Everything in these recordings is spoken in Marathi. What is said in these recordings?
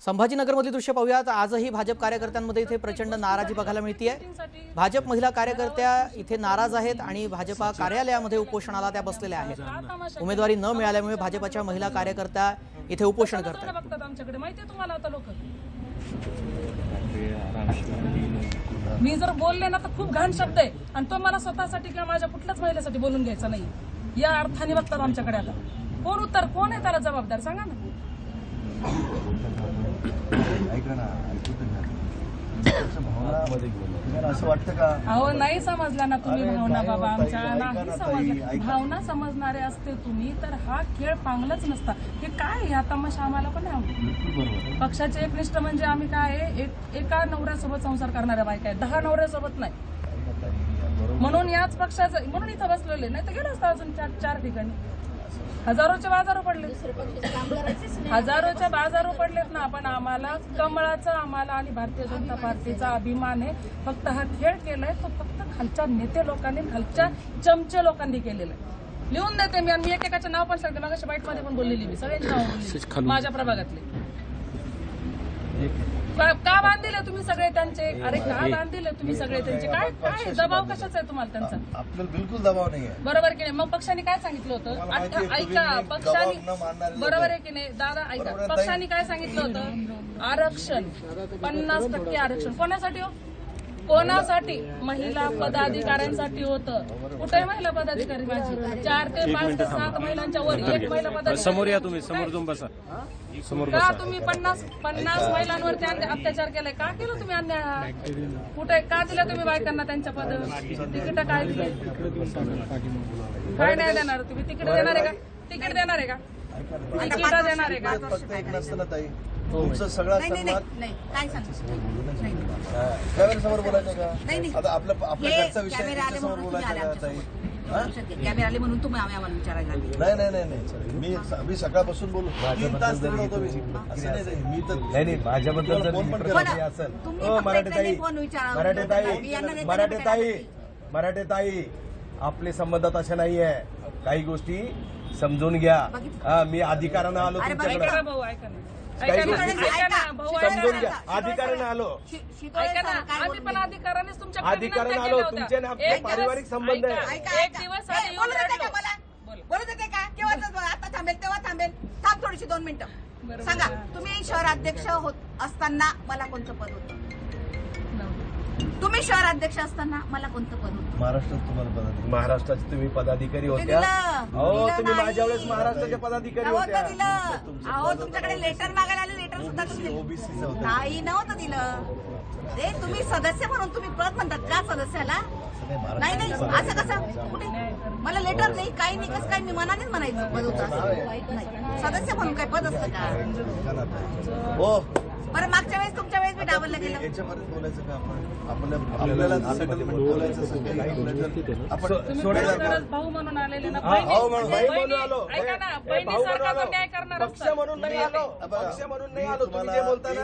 संभाजीनगरमधली दृश्य पाहूयात। आजही भाजप कार्यकर्त्यांमध्ये इथे प्रचंड नाराजी बघायला मिळते। भाजप महिला कार्यकर्त्या इथे नाराज आहेत आणि भाजपा कार्यालयामध्ये उपोषणाला त्या बसलेल्या आहेत। उमेदवारी न मिळाल्यामुळे भाजपच्या महिला कार्यकर्त्या इथे उपोषण करतात। आमच्याकडे माहिती आहे तुम्हाला आता लोक मी जर बोलले ना तर खूप घाण शब्द आहे आणि तो मला स्वतःसाठी किंवा माझ्या कुठल्याच महिलेसाठी बोलून घ्यायचा नाही या अर्थाने बघतात आमच्याकडे। आता कोण आहे त्याला जबाबदार सांगा ना। असं वाटतं का? अहो नाही समजला ना तुम्ही भावना बाबा आमच्या नाही समजला। भावना समजणारे असते तुम्ही तर हा खेळ पांगलाच नसता। हे काय ह्या तमाशा आम्हाला पण नाही। पक्षाचे एकनिष्ठ म्हणजे आम्ही काय एका नवऱ्यासोबत संसार करणाऱ्या बायका आहे, 10 नवऱ्यासोबत नाही। म्हणून याच पक्षाचं म्हणून इथं बसलेले नाही तर गेलो असतो अजून चार ठिकाणी। हजारोचे बाजारो पडले, हजारोच्या बाजारो पडलेत ना। आपण आम्हाला कमळाचा आम्हाला आणि भारतीय जनता पार्टीचा अभिमान आहे। फक्त हा खेळ केलाय तो फक्त खालच्या नेते लोकांनी खालच्या चमचे लोकांनी केलेला आहे। लिहून देते मी आणि मी एकेकाचे नाव पण सांगते। मग बाईट मध्ये पण बोललेली मी सगळ्यांची नाव बोलली माझ्या प्रभागातले। का बांधिले तुम्ही सगळे त्यांचे? अरे का बांधिले तुम्ही सगळे त्यांचे? काय दबाव कशाचा आहे तुम्हाला त्यांचा? आपल्याला बिलकुल दबाव नाही आहे। बरोबर की नाही? मग पक्षाने काय सांगितलं होतं? ऐका पक्षाने बरोबर आहे की नाही दादा? ऐका पक्षाने काय सांगितलं होतं? आरक्षण 50% आरक्षण कोणासाठी हो? कोणासाठी? महिला पदाधिकाऱ्यांसाठी होतं। कुठे महिला पदाधिकारी माझी? 4 ते 5 ते 7 महिलांच्या वर एक महिला पदाधिकारी। समोर या तुम्ही, समोर जाऊन बसा। समोर का तुम्ही 50 महिलांवरती अत्याचार केलाय? का केलं तुम्ही अन्याय? कुठे का दिलं तुम्ही बायकांना त्यांच्या पद? तिकीट काय दिले? काय नाही देणार तुम्ही? तिकीट देणार आहे का? तिकीट देणार आहे का? तिकीट देणार आहे का? फक्त एक नसतं ना ताई, तुमचं सगळा सन्मान काय सांगतो कॅमेऱ्यासमोर बोलायचं का? आता आपल्या घरचा विषय समोर बोलायचा का ताई? कॅमेरा आले म्हणून तुम्ही आम्हाला विचारायला नाही मी सकाळपासून बोलू 3 तास तिकडे होतो मी। असं नाही मी तर नाही माझ्याबद्दल जर फोन पण प्रश्न असेल मराठे ताई आपले संबंधात असे नाही आहे। काही गोष्टी समजून घ्या। मी अधिकारानं आलो तुमच्याकडे, भाऊ ऐका ना, काही गोष्टी ऐका ना भाऊ, समजून घ्या। अधिकारानं आलो, ऐका ना आम्ही पण अधिकारानेच तुमच्या अधिकारानं आलो। तुमचे ना आपले पारिवारिक संबंध आहे। एक दिवस आधी येऊन रडलो. बोलत होते का? केव्हा आता थांबेल तेव्हा थांबेल? थांब थोडीशी 2 मिनिटं। सांगा तुम्ही शहराध्यक्ष होत असताना मला कोणतं पद होतं? तुम्ही शहराध्यक्ष असताना मला कोणतं पद होतं? महाराष्ट्रात तुम्हाला पदाधिकारी, महाराष्ट्राचे तुम्ही पदाधिकारी होत्या। हो तुम्ही माझ्या वेळेस महाराष्ट्राचे पदाधिकारी होत्या। अहो तुमच्याकडे लेटर मागायला आले, लेटर सुद्धा तुम्ही ओबीसीचं होतं। काही नव्हतं दिलं ते। तुम्ही सदस्य म्हणून तुम्ही पद म्हणतात का सदस्याला? नाही असं कसं? कुठे मला लेटर नाही काही नाही, कसं काय? मी मनानेच म्हणायचं पद होतं असं। सदस्य म्हणून काय पद असतं का? हो बरं मागच्या वेळेस तुमच्या वेळेस मी डावललं गेलं। याच्यापर्यंत बोलायचं का आपण? आपल्याला सेटलमेंट बोलायचं आपण तुम्ही भाऊ म्हणून आलेले ना, भाऊ म्हणून आलो। ऐका ना बहिणीसारखा तो न्याय करणार पक्ष म्हणून नाही आलो, पक्ष म्हणून नाही आलो। तुम्ही जे बोलता ना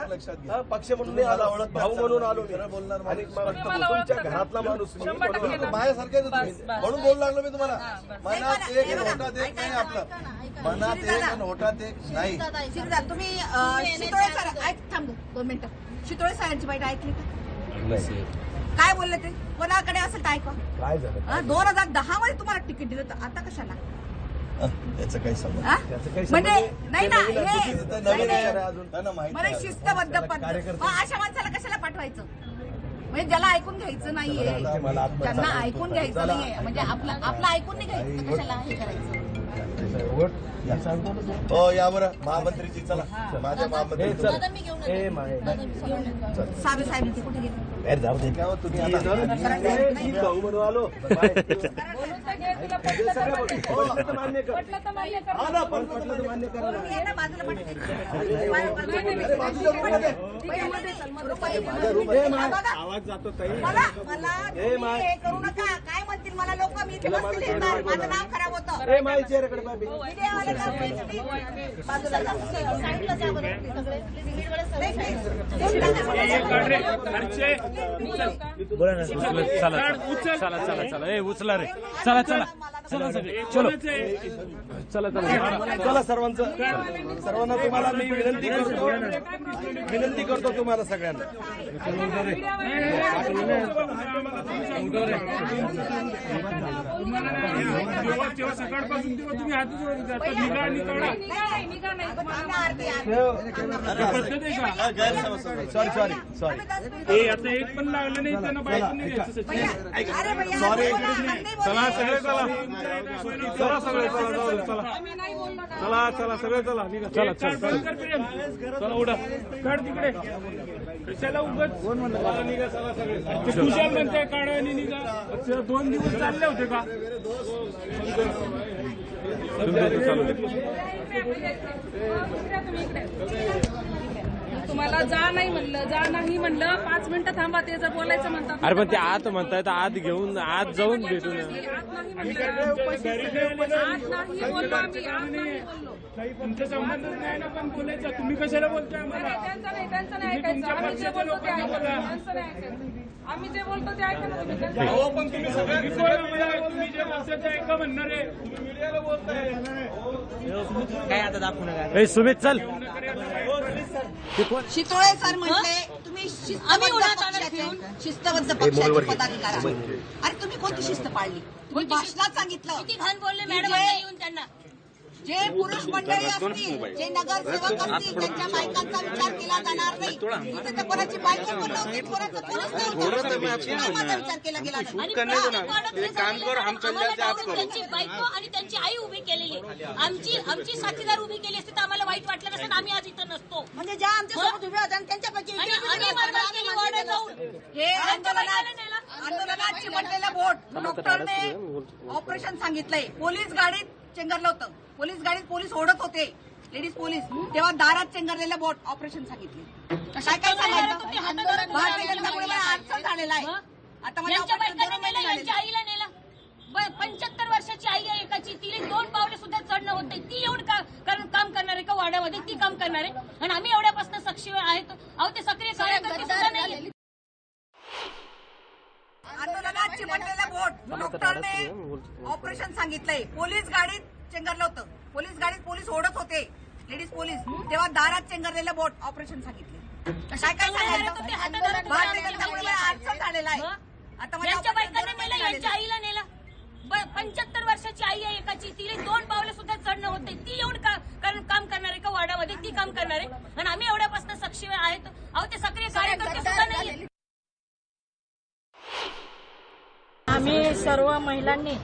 पक्ष म्हणून नाही आलो, भाऊ म्हणून आलो मी। बोलणार आणि तुमच्या घरातला माणूस मी म्हणून माझ्यासारखेच तुम्ही म्हणून बोलू लागलो मी तुम्हाला। मनात एक आणि होठात एक नाही आपलं, मनात एक आणि होठात एक नाही। शिरदार तुम्ही शितोळे सर ऐक थांब 2 मिनिटं। शितोळे सरांची बाईट ऐकली का? काय बोलले ते? कोणाकडे असेल तर ऐका। काय झालं? 2010 मध्ये तुम्हाला तिकीट दिलं तर आता कशाला? याचं काही समज म्हणजे नाही ना माहिती मला शिस्तबद्ध पद्धत अशा माणसाला कशाला पाठवायचं? म्हणजे ज्याला ऐकून घ्यायचं नाहीये, ज्यांना ऐकून घ्यायचं नाहीये, म्हणजे आपलं ऐकून नाही घ्यायचं कशाला हे करायचं? हो या बरं महामंत्रीची चला माझ्या महामंत्री साबळे साहेब कुठे गेले? जाऊ दे का तुम्ही भाऊ म्हणून आलो। मान्य कर मान्य करा। आवाज जातो ताई। मला करू नका काय म्हणतील मला लोक? मी इथे बसलेली आहे, माझं नाव खराब होतं। बाजूला जा, साईडला जा बरं सगळे चला चला चला चला, ए उचला रे, चला चला चला चला सर्वांना तुम्हाला मी विनंती करतो तुम्हाला सगळ्यांना. जेव्हा सकाळपासून तेव्हा तुम्ही हात जोडता निघा निघा सॉरी हे आता एक पण लागलं नाही त्यांना बायको नाही घ्यायचं सचिन. सॉरी चला सगळे चला चला सगळे चला जाऊ दे, चला चला चला सगळे चला निघा चला चला उडा काढ तिकडे कशाला उगाच चला, निघा चला सगळे ते खुशाल म्हणते काढा आणि निघा. अच्छा, 2 दिवस चालले होते का तुम्हाला जा नाही म्हणलं, जा नाही म्हणलं, 5 मिनिटं थांबा, ते जर बोलायचं म्हणतात. अरे पण ते आत म्हणतायत आत घेऊन आत जाऊन भेटू आत नाही म्हणलं, आत नाही बोललो आम्ही, आत नाही बोललो. तुमचा संबंधच नाही ना पण बोलायचा. तुम्ही कशाला बोलताय आम्हाला? त्यांचं नाही ऐकायचं, आम्ही जे बोलतो ते ऐकायचं, त्यांचं नाही ऐकायचं. आम्ही जे बोलतो ते ऐका ना तुम्ही. पण तुम्ही सगळ्यांना तुम्ही जे बोलताय ते ऐका म्हणणार आहे. तुम्ही मीडियाला बोलताय काय सुमित चल. शितोळे सर म्हटले तुम्ही शिस्तबद्ध पक्षाचे पदाधिकारी आहे. अरे तुम्ही कोणती शिस्त पाळली? तुम्ही भाषणात सांगितलं किती घाण बोलले मॅडम येऊन त्यांना. जे पुरुष मंडळी असतील, जे नगरसेवक असतील, त्यांच्या बायकांचा विचार केला जाणार नाही. इथे तर कोणाची बायको पण नव्हती, कोणाचं पुरुष नव्हतं, माझा विचार केला गेला नाही. आणि त्यांची बायको आणि त्यांची आई उभी केलेली. आमची साथीदार उभी केली असती तर आम्हाला वाईट वाटलं नसतं, आम्ही आज इथं नसतो. म्हणजे ज्या आमच्यासोबत उभ्या होत्या आणि त्यांच्यापैकी आणि आम्ही बदनाम केली वाड्यात जाऊन. हे आंदोलनात चिमटलेलं बोट डॉक्टरने ऑपरेशन सांगितलंय. पोलीस गाडीत चेंगरलं होतं, पोलीस गाडीत पोलीस ओढत होते, लेडीज पोलीस, तेव्हा दारात चेंगरलेलं बोट ऑपरेशन सांगितले. काय काय सांगायचं? भारतीय जनता पार्टीला अडचण झालेला आहे. आता मला यांच्या ऑपरेशन बायकांना करून नेलं, यांच्या आईला नेलं. 75 वर्षाची आई आहे एकाची, तिला 2 पावले सुद्धा चढणं होत नाही. ती एवढं काम करणार आहे का वाड्यामध्ये? ती काम करणार आहे आणि आम्ही एवढ्यापासून सक्षम आहेत. अहो ते सक्रिय कार्यकर्ते सुद्धा नाही. आंदोलनात चिमटलेलं बोट डॉक्टरने ऑपरेशन सांगितलंय. पोलीस गाडीत चेंगरलं होतं, पोलीस गाडीत पोलीस ओढत होते, लेडीज पोलीस, तेव्हा दारात चेंगरलेलं बोट ऑपरेशन सांगितले. काय काय सांगायचं? भारतीय जनता पार्टीला अडचण झालेला आहे. आता मला यांच्या ऑपरेशन बायकांना करून नेलं, यांच्या आईला नेलं. 75 वर्षाची आई आहे एकाची, तिला 2 पावले सुद्धा चढणं होत नाही. ती एवढं काम करणार आहे का वाड्यामध्ये? ती काम करणार आहे आणि आम्ही एवढ्यापासून सक्षम आहेत. अहो ते सक्रिय कार्यकर्ते सुद्धा नाही. आम्ही सर्व महिलांनी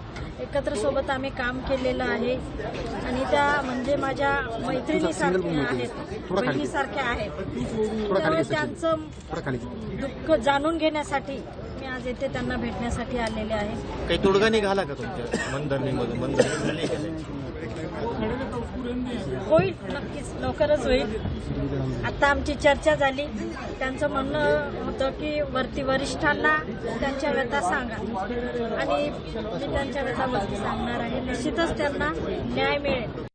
एकत्र सोबत आम्ही काम केलेलं आहे आणि त्या म्हणजे माझ्या मैत्रिणीसारख्या आहेत, बहिणीसारख्या आहेत. तर त्यांचं दुःख जाणून घेण्यासाठी मी आज येथे त्यांना भेटण्यासाठी आलेले आहे. काही तोडगा निघाला का तुमच्या मनधरणीमधून? होईल, नक्कीच लवकरच होईल. आता आमची चर्चा झाली. त्यांचं म्हणणं होतं की वरिष्ठांना त्यांच्या व्यथा सांगा आणि मी त्यांच्या व्यथा सांगणार आहे. निश्चितच त्यांना न्याय मिळेल.